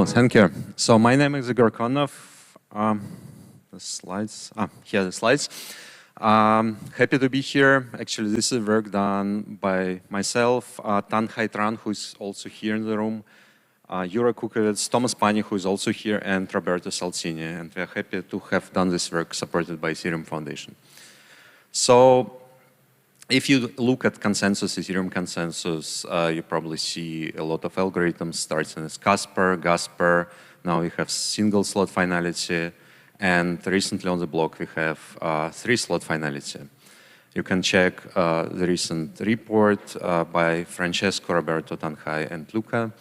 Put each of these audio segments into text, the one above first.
Oh, thank you. So my name is Igor Konov. The slides. Here are the slides. Happy to be here. Actually, this is work done by myself, Tanhai Tran, who is also here in the room, Jura Kukovets, Thomas Pani, who is also here, and Roberto Salcini. And we are happy to have done this work supported by Ethereum Foundation. So if you look at consensus, Ethereum consensus, you probably see a lot of algorithms starting as Gasper. Now we have single slot finality. And recently on the block, we have 3-slot finality. You can check the recent report by Francesco, Roberto, Tanhai, and Luca.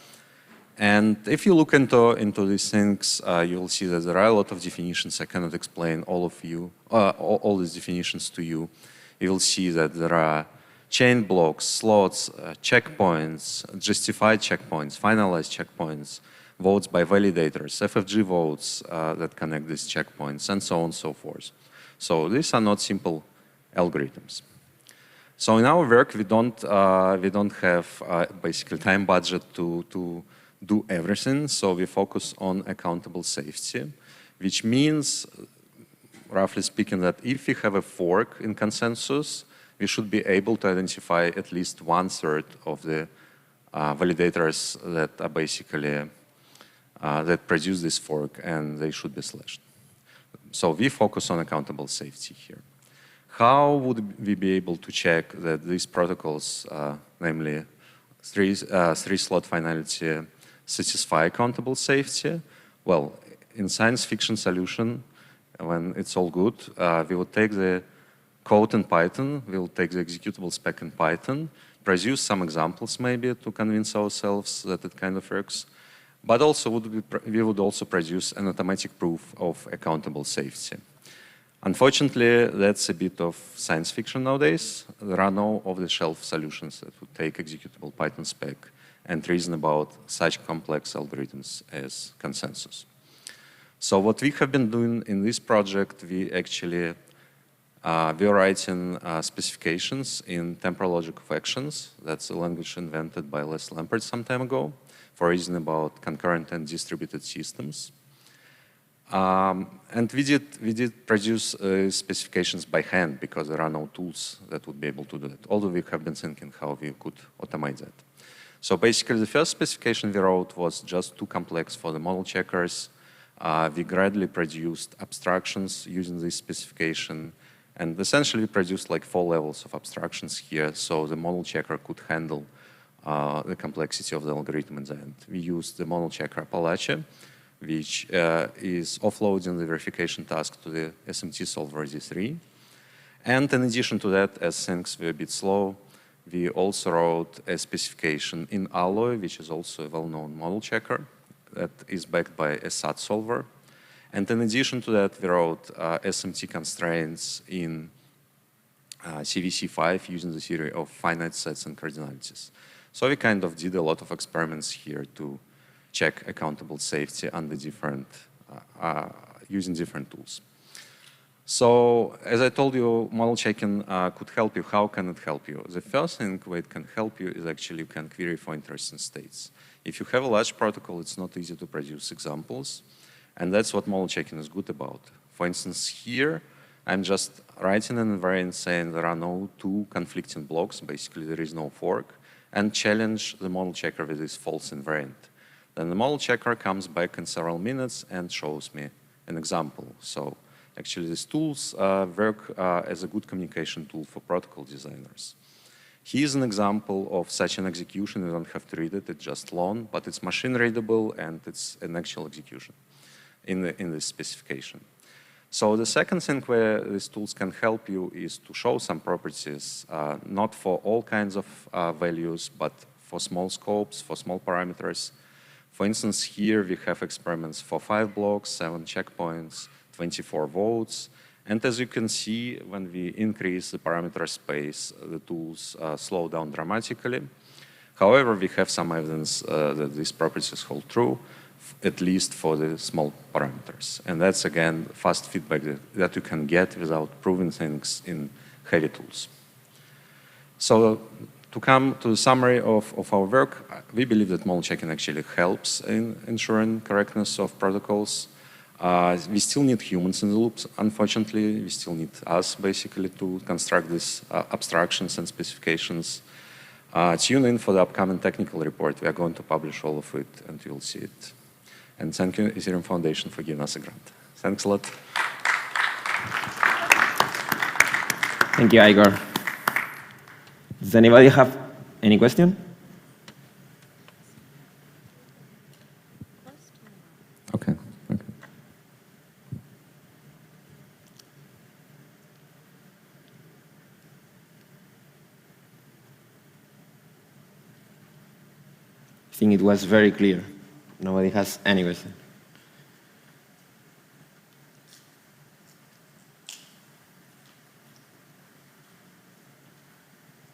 And if you look into these things, you'll see that there are a lot of definitions. I cannot explain all these definitions to you. You will see that there are chain blocks, slots, checkpoints, justified checkpoints, finalized checkpoints, votes by validators, FFG votes that connect these checkpoints, and so on and so forth. So these are not simple algorithms. So in our work, we don't have basically time budget to do everything. So we focus on accountable safety, which means, roughly speaking, that if we have a fork in consensus, we should be able to identify at least 1/3 of the validators that are basically that produce this fork, and they should be slashed. So we focus on accountable safety here. How would we be able to check that these protocols, namely 3-slot finality, satisfy accountable safety? Well, in science fiction solution, when it's all good, we will take the code in Python, we will take the executable spec in Python, produce some examples maybe to convince ourselves that it kind of works, but also we would also produce an automatic proof of accountable safety. Unfortunately, that's a bit of science fiction nowadays. There are no off-the-shelf solutions that would take executable Python spec and reason about such complex algorithms as consensus. So what we have been doing in this project, we actually we are writing specifications in temporal logic of actions. That's a language invented by Les Lampert some time ago for reasoning about concurrent and distributed systems. And we did produce specifications by hand because there are no tools that would be able to do that, although we have been thinking how we could automate that. So basically, the first specification we wrote was just too complex for the model checkers. We gradually produced abstractions using this specification, and essentially produced like 4 levels of abstractions here, so the model checker could handle the complexity of the algorithm in the end. We used the model checker Appalachia, which is offloading the verification task to the SMT solver Z3. And in addition to that, as things were a bit slow, we also wrote a specification in Alloy, which is also a well-known model checker that is backed by a SAT solver. And in addition to that, we wrote SMT constraints in CVC5 using the theory of finite sets and cardinalities. So we kind of did a lot of experiments here to check accountable safety under different, using different tools. So as I told you, model checking could help you. How can it help you? The first thing where it can help you is actually you can query for interesting states. If you have a large protocol, it's not easy to produce examples. And that's what model checking is good about. For instance, here, I'm just writing an invariant saying there are no 2 conflicting blocks. Basically, there is no fork. And challenge the model checker with this false invariant. Then the model checker comes back in several minutes and shows me an example. So actually, these tools work as a good communication tool for protocol designers. Here's an example of such an execution. You don't have to read it. It's just long, but it's machine readable, and it's an actual execution in this specification. So the second thing where these tools can help you is to show some properties, not for all kinds of values, but for small scopes, for small parameters. For instance, here we have experiments for 5 blocks, 7 checkpoints, 24 votes. And as you can see, when we increase the parameter space, the tools slow down dramatically. However, we have some evidence that these properties hold true, at least for the small parameters. And that's, again, fast feedback that you can get without proving things in heavy tools. So To come to the summary of our work, we believe that model checking actually helps in ensuring correctness of protocols. We still need humans in the loops, unfortunately. We still need us, basically, to construct these abstractions and specifications. Tune in for the upcoming technical report. We are going to publish all of it, and you'll see it. And thank you, Ethereum Foundation, for giving us a grant. Thanks a lot. Thank you, Igor. Does anybody have any question? Okay. I think it was very clear. Nobody has any question.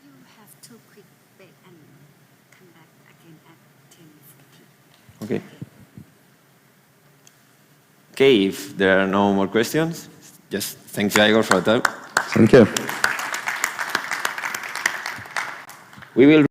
You have to quick break and come back again at 10:40. Okay. Okay, if there are no more questions, just thank you, Igor, for the talk. Thank you. We will